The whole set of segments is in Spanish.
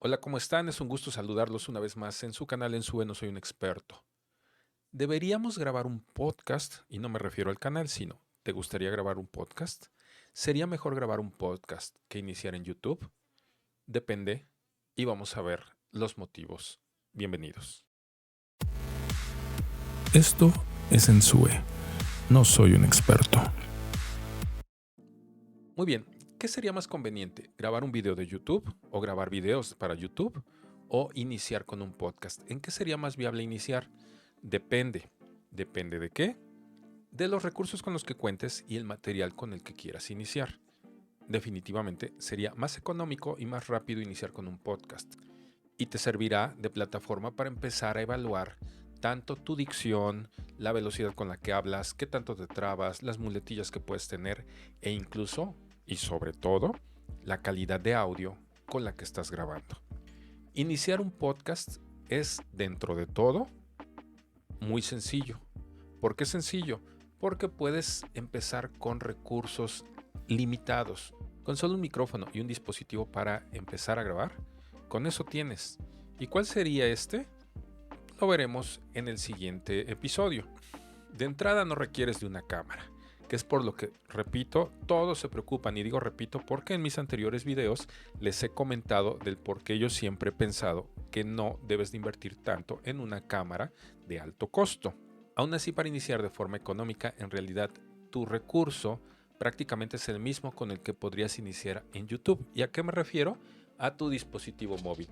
Hola, ¿cómo están? Es un gusto saludarlos una vez más en su canal En Sube No Soy un Experto. ¿Deberíamos grabar un podcast? Y no me refiero al canal, sino, ¿te gustaría grabar un podcast? ¿Sería mejor grabar un podcast que iniciar en YouTube? Depende y vamos a ver los motivos. Bienvenidos. Esto es Ensue. No soy un experto. Muy bien, ¿qué sería más conveniente? ¿Grabar un video de YouTube o grabar videos para YouTube? ¿O iniciar con un podcast? ¿En qué sería más viable iniciar? Depende. ¿Depende de qué? De los recursos con los que cuentes y el material con el que quieras iniciar. Definitivamente sería más económico y más rápido iniciar con un podcast y te servirá de plataforma para empezar a evaluar tanto tu dicción, la velocidad con la que hablas, qué tanto te trabas, las muletillas que puedes tener e incluso y sobre todo la calidad de audio con la que estás grabando. Iniciar un podcast es dentro de todo muy sencillo. ¿Por qué sencillo? Porque puedes empezar con recursos limitados. Con solo un micrófono y un dispositivo para empezar a grabar, con eso tienes. ¿Y cuál sería este? Lo veremos en el siguiente episodio. De entrada no requieres de una cámara, que es por lo que, repito, todos se preocupan, y digo repito porque en mis anteriores videos les he comentado del por qué yo siempre he pensado que no debes de invertir tanto en una cámara de alto costo. Aún así, para iniciar de forma económica, en realidad tu recurso prácticamente es el mismo con el que podrías iniciar en YouTube. ¿Y a qué me refiero? A tu dispositivo móvil.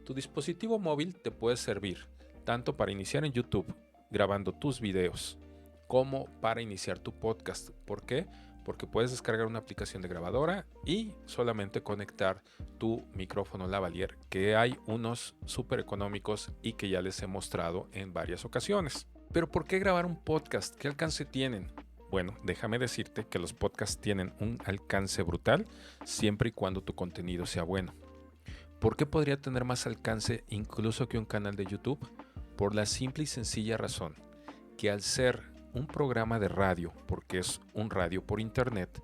Tu dispositivo móvil te puede servir tanto para iniciar en YouTube grabando tus videos como para iniciar tu podcast. ¿Por qué? Porque puedes descargar una aplicación de grabadora y solamente conectar tu micrófono lavalier, que hay unos súper económicos y que ya les he mostrado en varias ocasiones. Pero ¿por qué grabar un podcast? ¿Qué alcance tienen? Bueno, déjame decirte que los podcasts tienen un alcance brutal siempre y cuando tu contenido sea bueno. ¿Por qué podría tener más alcance incluso que un canal de YouTube? Por la simple y sencilla razón que al ser un programa de radio, porque es un radio por internet,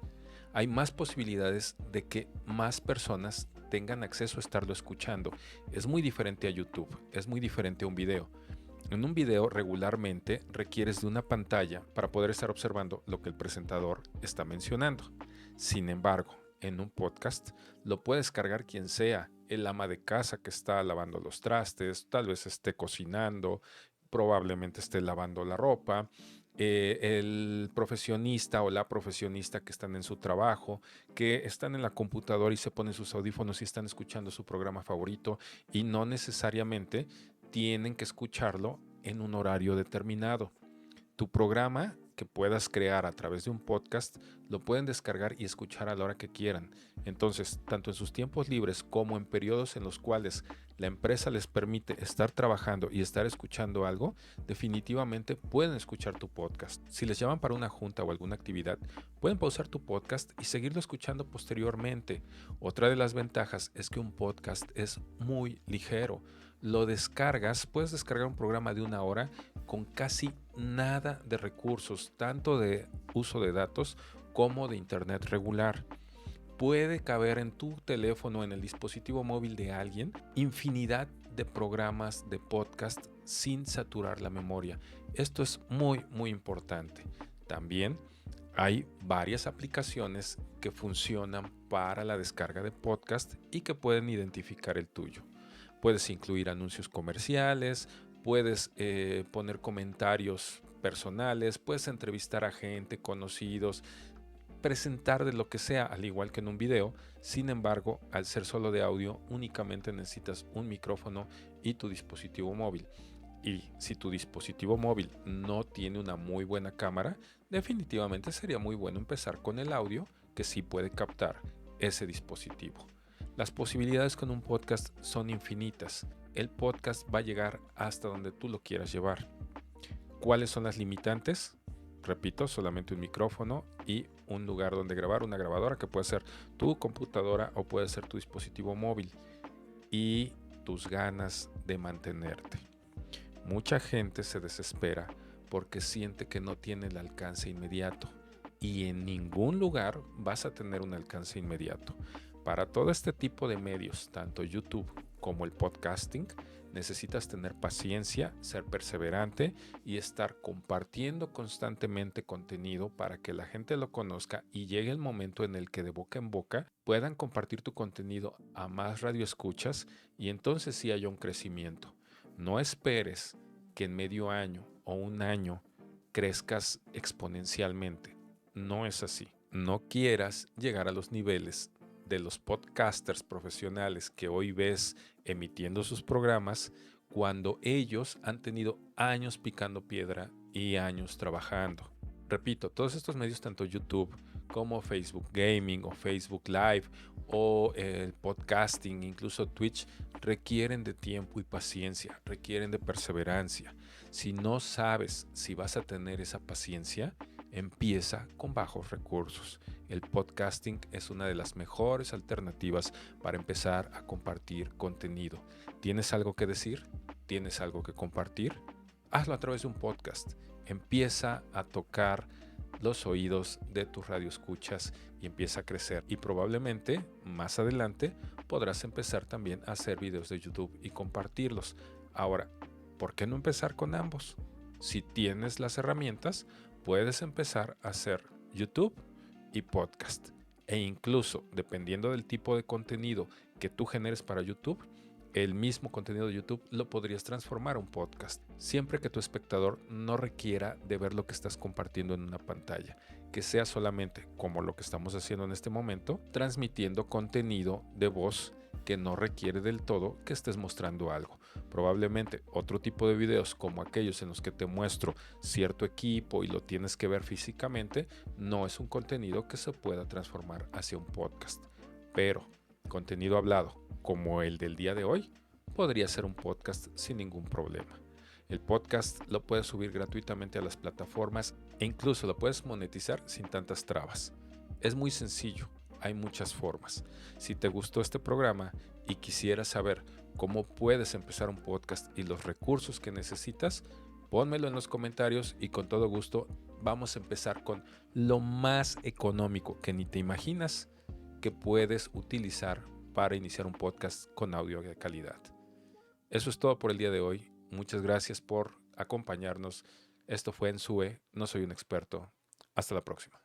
hay más posibilidades de que más personas tengan acceso a estarlo escuchando. Es muy diferente a YouTube, es muy diferente a un video. En un video regularmente requieres de una pantalla para poder estar observando lo que el presentador está mencionando. Sin embargo, en un podcast lo puedes cargar quien sea, el ama de casa que está lavando los trastes, tal vez esté cocinando, probablemente esté lavando la ropa, el profesionista o la profesionista que están en su trabajo, que están en la computadora y se ponen sus audífonos y están escuchando su programa favorito y no necesariamente tienen que escucharlo en un horario determinado. Tu programa que puedas crear a través de un podcast lo pueden descargar y escuchar a la hora que quieran. Entonces, tanto en sus tiempos libres como en periodos en los cuales la empresa les permite estar trabajando y estar escuchando algo, definitivamente pueden escuchar tu podcast. Si les llaman para una junta o alguna actividad, pueden pausar tu podcast y seguirlo escuchando posteriormente. Otra de las ventajas es que un podcast es muy ligero. Lo descargas, puedes descargar un programa de 1 hora con casi nada de recursos, tanto de uso de datos como de internet regular. Puede caber en tu teléfono, en el dispositivo móvil de alguien, infinidad de programas de podcast sin saturar la memoria. Esto es muy importante. También hay varias aplicaciones que funcionan para la descarga de podcast y que pueden identificar el tuyo. Puedes incluir anuncios comerciales, puedes poner comentarios personales, puedes entrevistar a gente, conocidos, presentar de lo que sea, al igual que en un video. Sin embargo, al ser solo de audio, únicamente necesitas un micrófono y tu dispositivo móvil. Y si tu dispositivo móvil no tiene una muy buena cámara, definitivamente sería muy bueno empezar con el audio que sí puede captar ese dispositivo. Las posibilidades con un podcast son infinitas. El podcast va a llegar hasta donde tú lo quieras llevar. ¿Cuáles son las limitantes? Repito, solamente un micrófono y un lugar donde grabar, una grabadora que puede ser tu computadora o puede ser tu dispositivo móvil, y tus ganas de mantenerte. Mucha gente se desespera porque siente que no tiene el alcance inmediato, y en ningún lugar vas a tener un alcance inmediato. Para todo este tipo de medios, tanto YouTube como el podcasting, necesitas tener paciencia, ser perseverante y estar compartiendo constantemente contenido para que la gente lo conozca y llegue el momento en el que de boca en boca puedan compartir tu contenido a más radioescuchas y entonces sí haya un crecimiento. No esperes que en medio año o un año crezcas exponencialmente. No es así. No quieras llegar a los niveles de los podcasters profesionales que hoy ves emitiendo sus programas cuando ellos han tenido años picando piedra y años trabajando. Repito, todos estos medios, tanto YouTube como Facebook Gaming o Facebook Live o el podcasting, incluso Twitch, requieren de tiempo y paciencia, requieren de perseverancia. Si no sabes si vas a tener esa paciencia, empieza con bajos recursos. El podcasting es una de las mejores alternativas para empezar a compartir contenido. ¿Tienes algo que decir? ¿Tienes algo que compartir? Hazlo a través de un podcast. Empieza a tocar los oídos de tus radioescuchas y empieza a crecer. Y probablemente más adelante podrás empezar también a hacer videos de YouTube y compartirlos. Ahora, ¿por qué no empezar con ambos? Si tienes las herramientas, puedes empezar a hacer YouTube y podcast. E incluso, dependiendo del tipo de contenido que tú generes para YouTube, el mismo contenido de YouTube lo podrías transformar a un podcast, siempre que tu espectador no requiera de ver lo que estás compartiendo en una pantalla, que sea solamente, como lo que estamos haciendo en este momento, transmitiendo contenido de voz que no requiere del todo que estés mostrando algo. Probablemente otro tipo de videos como aquellos en los que te muestro cierto equipo y lo tienes que ver físicamente, no es un contenido que se pueda transformar hacia un podcast. Pero contenido hablado, como el del día de hoy, podría ser un podcast sin ningún problema. El podcast lo puedes subir gratuitamente a las plataformas e incluso lo puedes monetizar sin tantas trabas. Es muy sencillo, hay muchas formas. Si te gustó este programa y quisieras saber cómo puedes empezar un podcast y los recursos que necesitas, pónmelo en los comentarios y con todo gusto vamos a empezar con lo más económico que ni te imaginas que puedes utilizar para iniciar un podcast con audio de calidad. Eso es todo por el día de hoy. Muchas gracias por acompañarnos. Esto fue Ensue, no soy un experto. Hasta la próxima.